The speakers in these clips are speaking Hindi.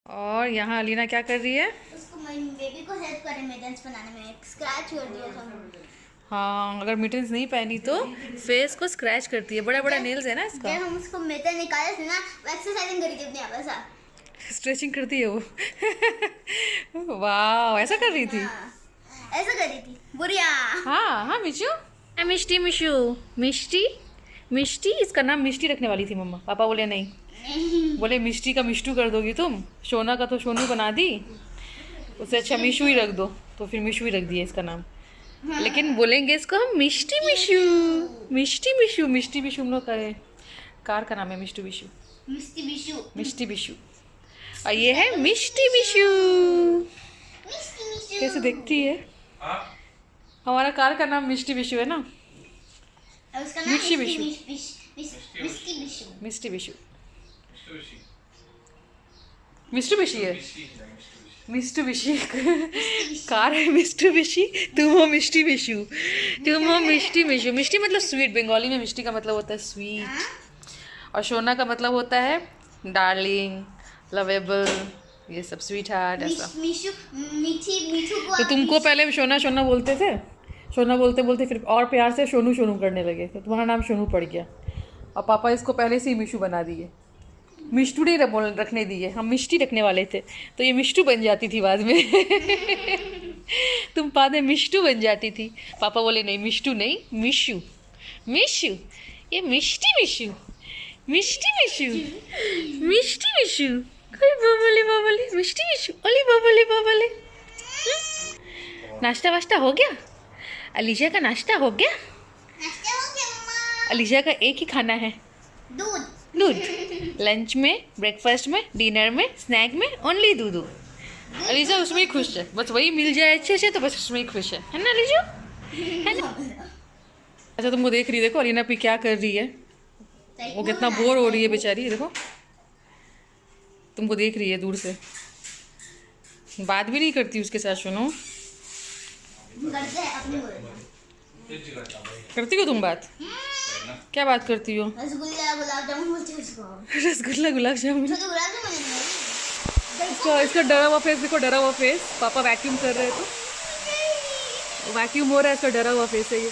और यहाँ अलीना क्या कर रही है? उसको बेबी को हेल्प करें मिडन्स बनाने में। स्क्रैच कर दिया था। हाँ, अगर मिटन्स नहीं पहनी तो फेस को स्क्रैच करती है। बड़ा बड़ा नेल्स है ना इसका। जब हम उसको मिडन निकाले थे ना, वो एक्सरसाइजिंग करी थी अपने आप ऐसा। स्ट्रेचिंग करती है वो। वाह, ऐसा कर रही थी। हाँ, ऐसा करी थी बुढ़िया। हाँ हाँ मिशू, मिष्टी मिशू, मिष्टी मिष्टी, इसका नाम मिष्टी रखने वाली थी मम्मा। पापा बोले नहीं, नहीं। बोले मिष्टी का मिष्टू कर दोगी तुम। सोना का तो सोनू बना दी, उससे अच्छा मिशू ही रख दो। तो फिर मिशू ही रख दिया इसका नाम। लेकिन बोलेंगे इसको हम मिष्टी मिशू, मिष्टी मिशू। मिष्टी मिशू हम लोग का है, कार का नाम है मिष्टू मिशू, मिस्टी बिशु। मिष्टी मिशू। और ये है मिष्टी मिशू। मिस्टी बिशु। कैसे देखती है? हमारा कार का नाम मिष्टी मिशू है ना। और उसका नाम मिष्टी मिस्टी बिशु, मिस्टी बिशु। मिष्टी मिशू, मिष्टू मिशी है। मिष्टू मिशी कार है मिष्टू मिशी, तुम हो मिष्टी मिशू। तुम हो मिष्टी मिशू। मिष्टी मतलब स्वीट, बंगाली में मिष्टी का मतलब होता है स्वीट। और सोना का मतलब होता है डार्लिंग, लवेबल, ये सब स्वीट हार्ट ऐसा। मिशु मीठी मीठू को तो आप तुमको पहले सोना सोना बोलते थे, सोना बोलते बोलते फिर और प्यार से सोनू सोनू करने लगे, तो तुम्हारा नाम सोनू पड़ गया। और पापा इसको पहले से ही मिशू बना दिए, मिष्टू नहीं रखने दिए। हम मिष्टी रखने वाले थे, तो ये मिष्टू बन जाती थी बाद में। तुम बाद में मिष्टू बन जाती थी। पापा बोले नहीं, मिष्टू नहीं, मिशू। मिशू, ये मिष्टी मिशू, मिष्टी मिशू, मिष्टी मिशू। अरे बाबले बाबले, मिष्टी मिशू, अली बाबले बाबले। नाश्ता वाश्ता हो गया? अलीजा का नाश्ता हो गया? नाश्ता हो गया मम्मा। अलीजा का एक ही खाना है, दूध। दूध। लंच में, ब्रेकफास्ट में, डिनर में, स्नैक में ओनली दूध। अलीजा उसमें ही खुश है, बस वही मिल जाए अच्छे से, तो बस उसमें ही खुश है ना अलीजा? है ना? अच्छा तुमको देख रही, देखो अलीना भी क्या कर रही है। वो कितना बोर हो रही है बेचारी, देखो तुमको देख रही है दूर से। बात भी नहीं करती उसके साथ, सुनो। करते हैं अपने करती हो तुम बात? क्या बात करती हो? रसगुल्ला गुलाब जामुन बोलते हैं उसको। रसगुल्ला गुलाब जामुन। छोटे गुलाब जामुन है। इसका डरा हुआ फेस देखो, डरा हुआ फेस। पापा वैक्यूम कर रहे हैं तो वैक्यूम हो रहा है, इसका डरा हुआ फेस है ये।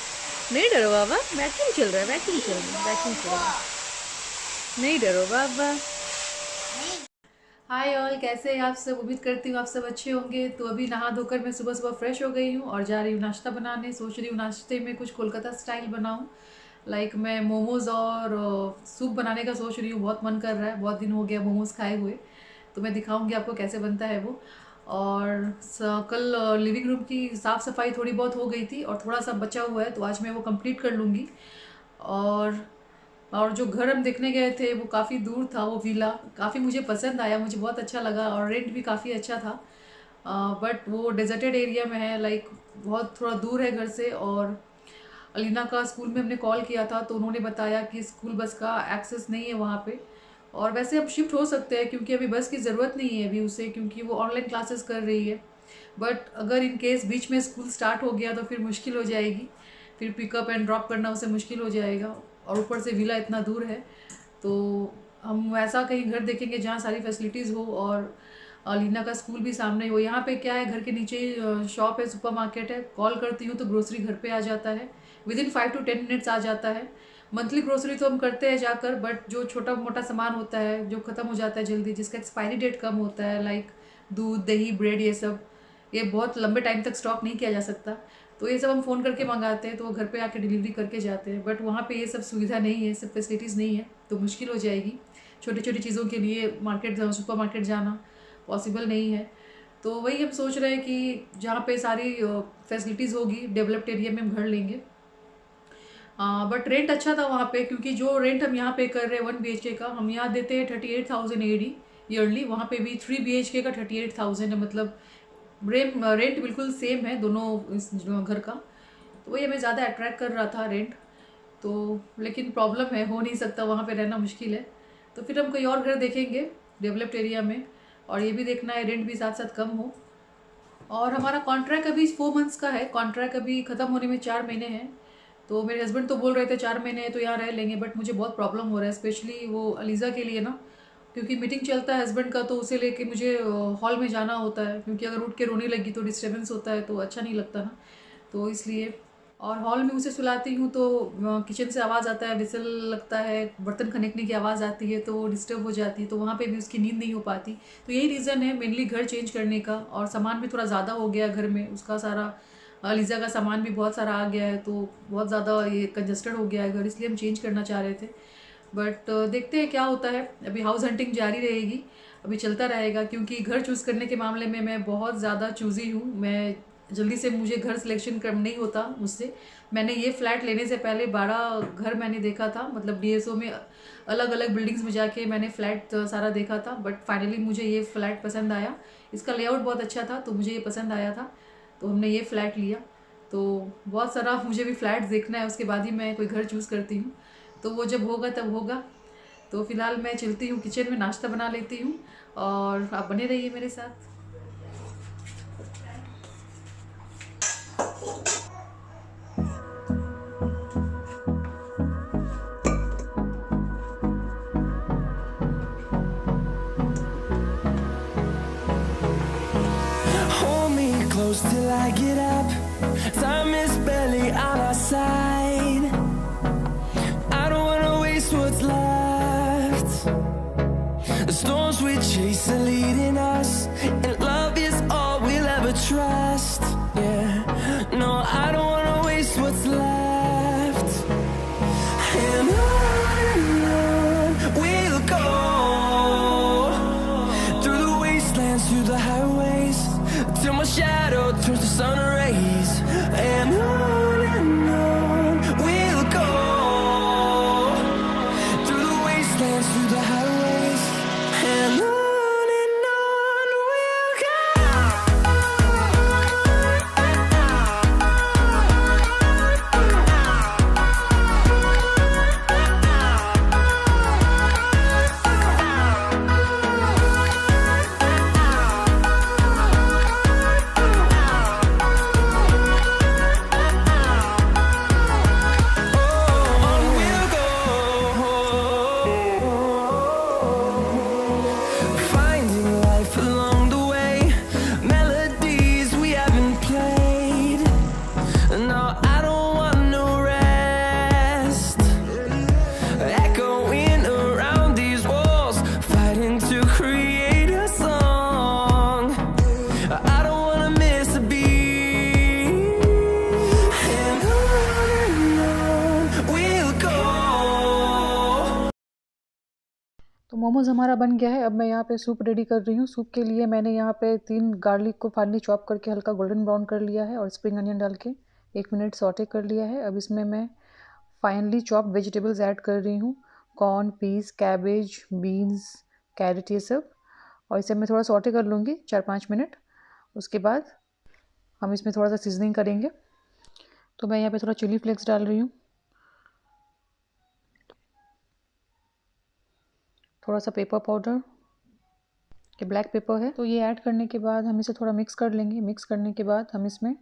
नहीं डरो बाबा, वैक्यूम चल रहा है, वैक्यूम चल रहा है, वैक्यूम चल रहा है। नहीं डरो बाबा। हाय ऑल, कैसे हैं आप सब? उम्मीद करती हूँ आप सब अच्छे होंगे। तो अभी नहा धोकर मैं सुबह सुबह फ्रेश हो गई हूँ और जा रही हूँ नाश्ता बनाने। सोच रही हूँ नाश्ते में कुछ कोलकाता स्टाइल बनाऊँ। लाइक मैं मोमोज़ और सूप बनाने का सोच रही हूँ। बहुत मन कर रहा है, बहुत दिन हो गया मोमोज़ खाए हुए। तो मैं दिखाऊंगी आपको कैसे बनता है वो। और कल लिविंग रूम की साफ़ सफाई थोड़ी बहुत हो गई थी और थोड़ा सा बचा हुआ है, तो आज मैं वो कंप्लीट कर लूँगी। और जो घर हम देखने गए थे वो काफ़ी दूर था, वो विला काफ़ी मुझे पसंद आया, मुझे बहुत अच्छा लगा और रेंट भी काफ़ी अच्छा था। बट वो डेजर्टेड एरिया में है, लाइक बहुत थोड़ा दूर है घर से। और अलीना का स्कूल में हमने कॉल किया था तो उन्होंने बताया कि स्कूल बस का एक्सेस नहीं है वहाँ पे। और वैसे अब शिफ्ट हो सकते हैं क्योंकि अभी बस की ज़रूरत नहीं है अभी उसे, क्योंकि वो ऑनलाइन क्लासेस कर रही है। बट अगर इन केस बीच में स्कूल स्टार्ट हो गया तो फिर मुश्किल हो जाएगी, फिर पिकअप एंड ड्रॉप करना उसे मुश्किल हो जाएगा। और ऊपर से विला इतना दूर है, तो हम वैसा कहीं घर देखेंगे जहाँ सारी फैसिलिटीज़ हो और लीना का स्कूल भी सामने हो। यहाँ पे क्या है, घर के नीचे ही शॉप है, सुपरमार्केट है। कॉल करती हूँ तो ग्रोसरी घर पे आ जाता है, विदिन 5 to 10 मिनट्स आ जाता है। मंथली ग्रोसरी तो हम करते हैं जाकर, बट जो छोटा मोटा सामान होता है जो ख़त्म हो जाता है जल्दी, जिसका एक्सपायरी डेट कम होता है, लाइक दूध दही ब्रेड ये सब, ये बहुत लंबे टाइम तक स्टॉक नहीं किया जा सकता। तो ये सब हम फ़ोन करके मंगाते हैं तो वो घर पे आके डिलीवरी करके जाते हैं। बट वहाँ पे ये सब सुविधा नहीं है, सब फैसिलिटीज़ नहीं है, तो मुश्किल हो जाएगी। छोटी छोटी चीज़ों के लिए मार्केट सुपर मार्केट जाना पॉसिबल नहीं है। तो वही हम सोच रहे हैं कि जहाँ पे सारी फैसिलिटीज़ होगी डेवलप्ड एरिया में हम घर लेंगे। बट रेंट अच्छा था वहाँ पे, क्योंकि जो रेंट हम यहाँ पे कर रहे हैं 1 BHK का, हम यहाँ देते हैं 38,000 AD ईयरली। वहाँ पे भी 3 BHK का 38,000 है, मतलब रेंट बिल्कुल सेम है दोनों इस घर का। तो वही हमें ज़्यादा अट्रैक्ट कर रहा था रेंट। तो लेकिन प्रॉब्लम है, हो नहीं सकता, वहाँ पे रहना मुश्किल है। तो फिर हम कोई और घर देखेंगे डेवलप्ड एरिया में, और ये भी देखना है रेंट भी साथ साथ कम हो। और हमारा कॉन्ट्रैक्ट अभी 4 मंथ्स का है, कॉन्ट्रैक्ट अभी ख़त्म होने में 4 महीने हैं। तो मेरे हस्बैंड तो बोल रहे थे 4 महीने तो यहाँ रह लेंगे, बट मुझे बहुत प्रॉब्लम हो रहा है, स्पेशली वो अलीज़ा के लिए ना। क्योंकि मीटिंग चलता है हस्बैंड का, तो उसे लेके मुझे हॉल में जाना होता है, क्योंकि अगर उठ के रोने लगी तो डिस्टर्बेंस होता है, तो अच्छा नहीं लगता ना, तो इसलिए। और हॉल में उसे सुलाती हूँ तो किचन से आवाज़ आता है, विसल लगता है, बर्तन खनकने की आवाज़ आती है, तो वो डिस्टर्ब हो जाती है, तो वहाँ पे भी उसकी नींद नहीं हो पाती। तो यही रीज़न है मेनली घर चेंज करने का। और सामान भी थोड़ा ज़्यादा हो गया घर में, उसका सारा लीज़ा का सामान भी बहुत सारा आ गया है, तो बहुत ज़्यादा ये कंजस्टेड हो गया है घर, इसलिए हम चेंज करना चाह रहे थे। बट देखते हैं क्या होता है। अभी हाउस हंटिंग जारी रहेगी, अभी चलता रहेगा, क्योंकि घर चूज़ करने के मामले में मैं बहुत ज़्यादा चूज़ी हूँ। मैं जल्दी से मुझे घर सिलेक्शन कर नहीं होता मुझसे। मैंने ये फ्लैट लेने से पहले 12 घर मैंने देखा था, मतलब डीएसओ में अलग अलग बिल्डिंग्स में जाके मैंने फ्लैट सारा देखा था, बट फाइनली मुझे ये फ्लैट पसंद आया। इसका लेआउट बहुत अच्छा था, तो मुझे ये पसंद आया था, तो हमने ये फ्लैट लिया। तो बहुत सारा मुझे भी फ्लैट्स देखना है, उसके बाद ही मैं कोई घर चूज़ करती हूँ, तो वो जब होगा तब होगा। तो फिलहाल मैं चलती हूँ किचन में, नाश्ता बना लेती हूँ, और आप बने रहिए मेरे साथ। Hold me close till I get up. Time is barely on our side. I don't wanna waste what's left. The storms we chase are leading us, and love is all we'll ever trust. Yeah, no, I don't wanna waste what's left. And on we'll go, through the wastelands, through the highways, till my shadow turns to sun rays. And on we'll go, through the wastelands, through the highways, and on we'll go. On we'll go, finding life along the way, melodies we haven't played. No, I don't want no rest, echoing around these walls, fighting to create a song. I don't wanna miss a beat. And on we'll go. तो मोमोज हमारा बन गया है। अब मैं यहाँ पे सूप रेडी कर रही हूँ। सूप के लिए मैंने यहाँ पे 3 गार्लिक को फाइनली चॉप करके हल्का गोल्डन ब्राउन कर लिया है, और स्प्रिंग अनियन डाल के 1 मिनट सॉटे कर लिया है। अब इसमें मैं फाइनली चॉप वेजिटेबल्स ऐड कर रही हूँ, corn, peas, cabbage, beans, carrot, ये सब। और इसे मैं थोड़ा सॉटे कर लूँगी 4-5 मिनट। उसके बाद हम इसमें थोड़ा सा सीजनिंग करेंगे। तो मैं यहाँ पे थोड़ा चिली फ्लेक्स डाल रही हूँ, थोड़ा सा पेपर पाउडर, ये ब्लैक पेपर है। तो ये ऐड करने के बाद हम इसे थोड़ा मिक्स कर लेंगे। मिक्स करने के बाद हम इसमें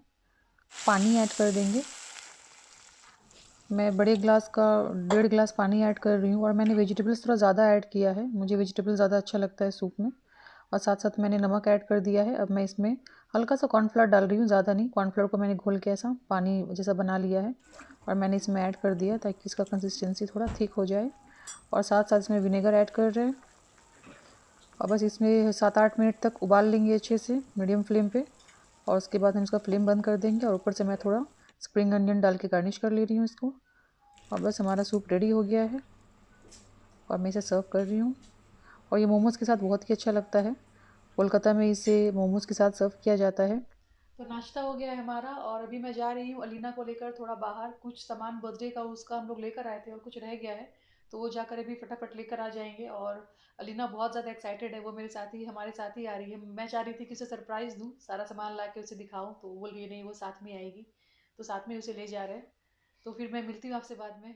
पानी ऐड कर देंगे। मैं बड़े ग्लास का 1.5 ग्लास पानी ऐड कर रही हूँ, और मैंने वेजिटेबल्स थोड़ा ज़्यादा ऐड किया है, मुझे वेजिटेबल ज़्यादा अच्छा लगता है सूप में। और साथ साथ मैंने नमक ऐड कर दिया है। अब मैं इसमें हल्का सा कॉर्नफ्लोर डाल रही हूँ, ज़्यादा नहीं। कॉर्नफ्लोर को मैंने घोल के ऐसा पानी जैसा बना लिया है, और मैंने इसमें ऐड कर दिया ताकि इसका कंसिस्टेंसी थोड़ा थिक हो जाए। और साथ साथ इसमें विनेगर ऐड कर रहे हैं, और बस इसमें 7-8 मिनट तक उबाल लेंगे अच्छे से मीडियम फ्लेम पे। और उसके बाद हम इसका फ्लेम बंद कर देंगे, और ऊपर से मैं थोड़ा स्प्रिंग अनियन डाल के गार्निश कर ले रही हूँ इसको। और बस हमारा सूप रेडी हो गया है, और मैं इसे सर्व कर रही हूँ। और ये मोमोज़ के साथ बहुत ही अच्छा लगता है। कोलकाता में इसे मोमोज़ के साथ सर्व किया जाता है। तो नाश्ता हो गया है हमारा, और अभी मैं जा रही हूँ अलीना को लेकर थोड़ा बाहर। कुछ सामान बर्थडे का उसका हम लोग लेकर आए थे, और कुछ रह गया है, तो वो जाकर अभी फटाफट लेकर आ जाएंगे। और अलीना बहुत ज़्यादा एक्साइटेड है, वो मेरे साथ ही हमारे साथ ही आ रही है। मैं चाह रही थी कि उसे सरप्राइज़ दूँ, सारा सामान ला के उसे दिखाऊँ, तो वो बोल रही है नहीं वो साथ में आएगी, तो साथ में उसे ले जा रहे हैं। तो फिर मैं मिलती हूँ आपसे बाद में।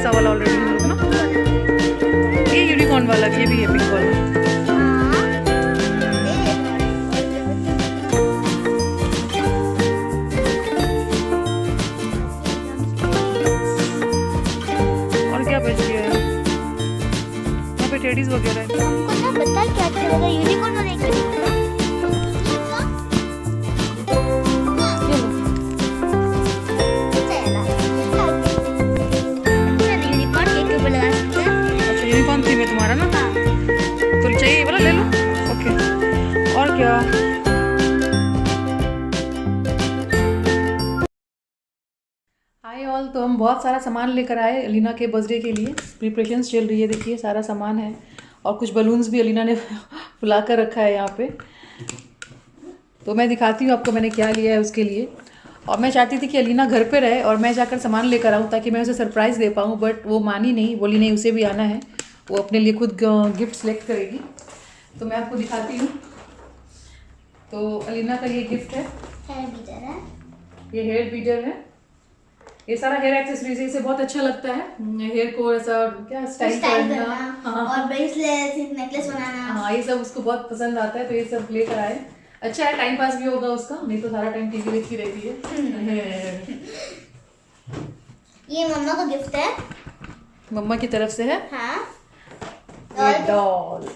ऐसा वाला ऑलरेडी हम लोग ना। ये यूनिकॉर्न वाला ये भी है, पिंक वाला। और क्या बच गया है यहाँ पे? टेडीज वगैरह है। हमको ना बता क्या चलेगा, यूनिकॉर्न वाला एक यूनिकॉर्न थीम है तुम्हारा ना? तो चाहिए ये वाला ले लो। ओके, और क्या? हाय ऑल, तो हम बहुत सारा सामान लेकर आए अलीना के बर्थडे के लिए। प्रिपरेशंस चल रही है, देखिए सारा सामान है और कुछ बलून्स भी अलीना ने फुला कर रखा है यहाँ पे। तो मैं दिखाती हूँ आपको मैंने क्या लिया है उसके लिए। और मैं चाहती थी कि अलीना घर पे रहे और मैं जाकर सामान लेकर आऊँ ताकि मैं उसे सरप्राइज़ दे पाऊँ, बट वो मानी नहीं, बोली नहीं उसे भी आना है, वो अपने लिए खुद गिफ्ट सेलेक्ट करेगी। तो मैं आपको दिखाती हूँ। तो अलीना का ये गिफ्ट है, ये हेयर बीडर है। ये सारा हेयर एक्सेसरीज इसे बहुत अच्छा लगता है, हेयर को ऐसा क्या स्टाइल करना, हाँ, और ब्रेसलेट, नेकलेस बनाना, हाँ, ये सब उसको बहुत पसंद आता है। तो ये सब लेकर आए। अच्छा है, टाइम पास भी होगा उसका, नहीं तो सारा टाइम टीवी देखती रहती है। ये मम्मा का गिफ्ट है, मम्मा की तरफ से है। हाँ, ये डॉल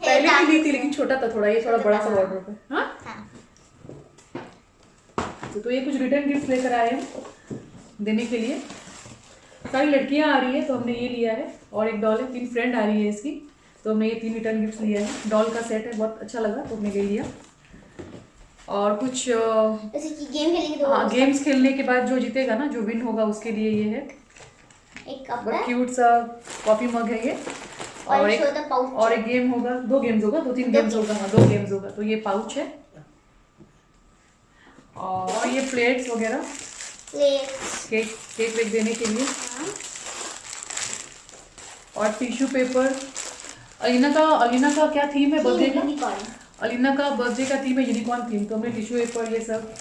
पहले भी ली थी लेकिन छोटा था थोड़ा, ये थोड़ा बड़ा सा वार्डरोब है। हाँ, तो ये कुछ रिटर्न गिफ्ट लेकर आए हैं देने के लिए। सारी लड़कियां आ रही है तो हमने ये लिया है, और एक डॉल है, 3 फ्रेंड आ रही है इसकी, तो हमने ये 3 रिटर्न गिफ्ट लिया है। डॉल का सेट है, बहुत अच्छा लगा तो हमने ले लिया। और कुछ जैसे कि गेम खेलेंगे तो हाँ, गेम्स खेलने के बाद जो जीतेगा ना, जो विन होगा उसके लिए ये है एक कप बहुत है, क्यूट सा कॉफी मग है ये। और एक गेम होगा, 2 गेम्स होगा, 2-3 गेम्स होगा, हाँ 2 गेम्स होगा। तो ये पाउच है और ये प्लेट्स वगैरह, केक वेक देने के लिए। हाँ। और टिश्यू पेपर। अलीना का क्या थीम है बर्थडे का? अलीना का बर्थडे का थीम है यूनिकॉर्न थीम, तो हमने टिश्यू पेपर ये सब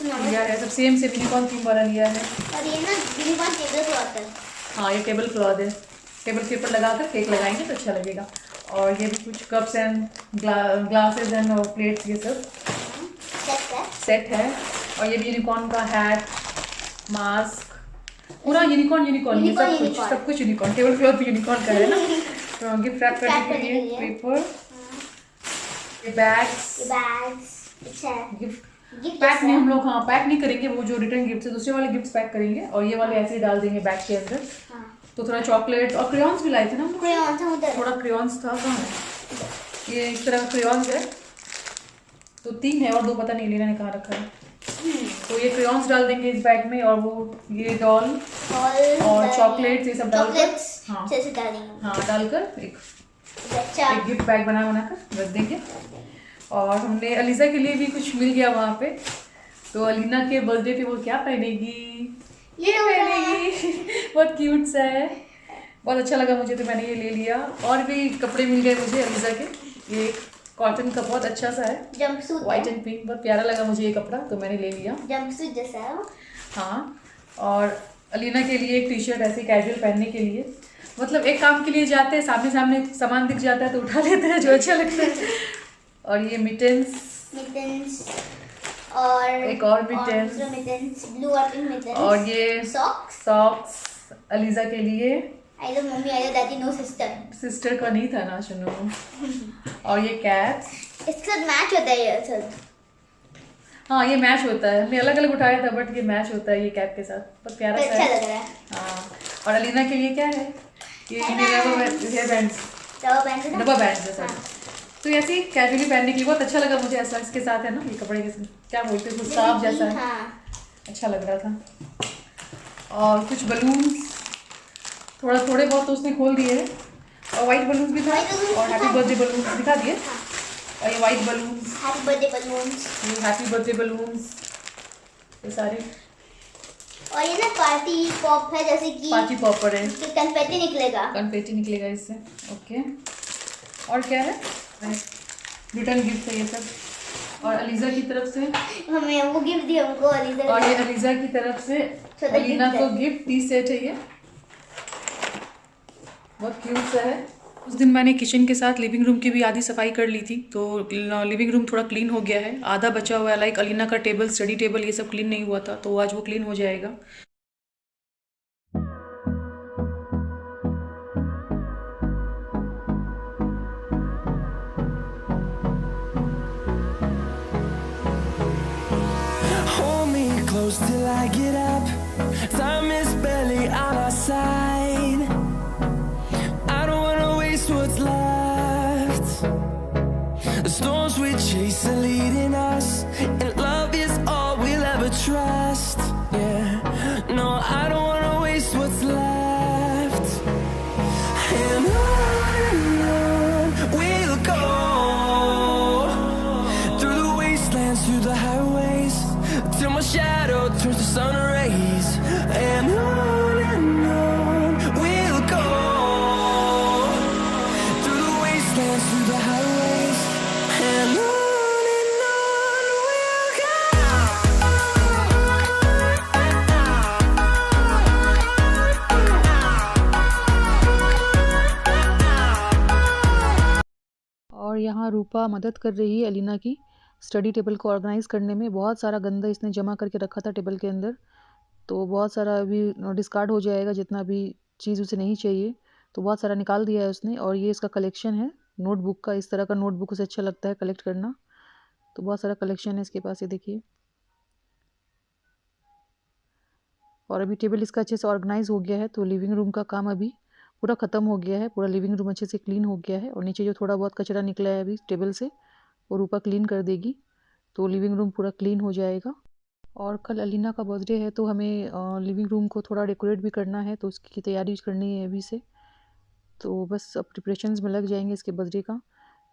लिया है, सब सेम यूनिकॉर्न थीम वाला लिया है। और ये ना यूनिकॉर्न टेबल क्लॉथ है। हाँ, ये टेबल क्लॉथ है, टेबल के ऊपर लगाकर केक लगाएंगे तो अच्छा लगेगा। और ये भी कुछ cups and glasses and plates, ये सब सेट है। और ये भी यूनिकॉर्न का हैट, मास्क, पूरा यूनिकॉर्न ये सब कुछ यूनिकॉर्न। टेबल क्लॉथ भी यूनिकॉर्न का है ना। तो गिफ्ट रैप करने के लिए पेपर, ये बैग्स, अच्छा गिफ्ट पैक नहीं, हम लोग हाँ पैक नहीं करेंगे, वो जो रिटर्न गिफ्ट है दूसरे वाले गिफ्ट्स पैक करेंगे और ये वाले ऐसे ही डाल देंगे बैग के अंदर। हाँ। तो थोड़ा चॉकलेट और क्रेयॉन्स भी लाए थे ना हम लोग, थोड़ा क्रेयॉन्स था, कहाँ है ये? इस तरह का क्रेयॉन्स है, तो 3 है और 2 पता नहीं लीना ने कहाँ रखा है। तो ये क्रेयॉन्स डाल देंगे इस बैग में, और वो ये डॉल और चॉकलेट्स ये सब डालकर, हाँ डालकर एक गिफ्ट बैग बनाकर रख देंगे। और हमने अलीजा के लिए भी कुछ मिल गया वहाँ पे, तो अलीना के बर्थडे पे वो क्या पहनेगी, ये पहनेगी। बहुत क्यूट सा है, बहुत अच्छा लगा मुझे, तो मैंने ये ले लिया। और भी कपड़े मिल गए मुझे अलीजा के, ये कॉटन का बहुत अच्छा सा है, जंपसूट, व्हाइट एंड पिंक, बहुत प्यारा लगा मुझे ये कपड़ा, तो मैंने ले लिया। जंपसूट जैसा है। हाँ, और अलीना के लिए एक टी शर्ट ऐसे कैजुअल पहनने के लिए, मतलब एक काम के लिए जाते हैं, सामने सामान दिख जाता है तो उठा लेते हैं जो अच्छा लगता है। और ये मिटेंस और एक और मिटेंस, ब्लू और पिंक मिटेंस। और ये सॉक्स अलीजा के लिए। I love mummy, I love daddy, no sister का नहीं था ना सुनो। और ये कैप्स, इसके साथ मैच होता है ये सब। हाँ, ये मैच होता है, हमने अलग अलग उठाया था बट ये मैच होता है ये कैप के साथ, बहुत प्यारा सा अच्छा लग रहा है। हाँ, और अलीना के लिए क्या है, ये हेयर बैंड्स, रबर बैंड्स है। तो ऐसे ही कैजुअली पहनने के लिए बहुत अच्छा लगा मुझे, ऐसा इसके साथ है ना, ये कपड़े के साथ क्या बोलते हैं, स्कार्फ जैसा है। हाँ। अच्छा लग रहा था। और कुछ बलून्स थोड़े बहुत तो उसने खोल दिए हैं, और वाइट बलून्स भी था, और हैप्पी बर्थडे बलून्स दिखा दिए। और ये white balloons, happy birthday balloons, ये हैप्पी बर्थडे बलून्स, ये सारे। और ये ना पार्टी पॉप है, जैसे कि पार्टी पॉपर है, कन्फेटी निकलेगा इससे। ओके, और क्या है, रिटर्न गिफ्ट है ये सब। और अलीज़ा की तरफ से, हमें वो गिफ्ट दिया हमको अलीज़ा और ने। ये अलीज़ा की तरफ से छोटा अलीना gift को है। गिफ्ट टी सेट है ये, बहुत क्यूट सा है। उस दिन मैंने किचन के साथ लिविंग रूम की भी आधी सफाई कर ली थी, तो लिविंग रूम थोड़ा क्लीन हो गया है, आधा बचा हुआ है। लाइक अलीना का टेबल, स्टडी टेबल, ये सब क्लीन नहीं हुआ था, तो आज वो क्लीन हो जाएगा। Hold me close till I get up. Time is barely on our side. I don't wanna waste what's left. The storms we chase are leading us, and love is all we'll ever trust. Yeah, no, I don't wanna waste what's left. And on we'll go, through the wastelands, through the highways, till my shadow turns to sun rays. And on we'll go, through the wastelands, through the highways, and on we'll go. और यहाँ रूपा मदद कर रही है अलीना की स्टडी टेबल को ऑर्गेनाइज करने में। बहुत सारा गंदा इसने जमा करके रखा था टेबल के अंदर, तो बहुत सारा अभी डिस्कार्ड हो जाएगा, जितना भी चीज़ उसे नहीं चाहिए तो बहुत सारा निकाल दिया है उसने। और ये इसका कलेक्शन है नोटबुक का, इस तरह का नोटबुक उसे अच्छा लगता है कलेक्ट करना, तो बहुत सारा कलेक्शन है इसके पास, ये देखिए। और अभी टेबल इसका अच्छे से ऑर्गेनाइज हो गया है, तो लिविंग रूम का काम अभी पूरा ख़त्म हो गया है, पूरा लिविंग रूम अच्छे से क्लीन हो गया है। और नीचे जो थोड़ा बहुत कचरा निकला है अभी टेबल से, वो रूपा क्लीन कर देगी, तो लिविंग रूम पूरा क्लीन हो जाएगा। और कल अलीना का बर्थडे है, तो हमें लिविंग रूम को थोड़ा डेकोरेट भी करना है, तो उसकी तैयारी करनी है अभी से। तो बस अब प्रिपरेशंस में लग जाएंगे इसके बर्थडे का।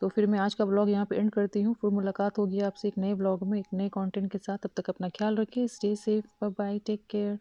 तो फिर मैं आज का व्लॉग यहाँ पे एंड करती हूँ, फिर मुलाकात होगी आपसे एक नए व्लॉग में, एक नए कंटेंट के साथ। तब तक अपना ख्याल रखिए, stay safe, bye bye, take care.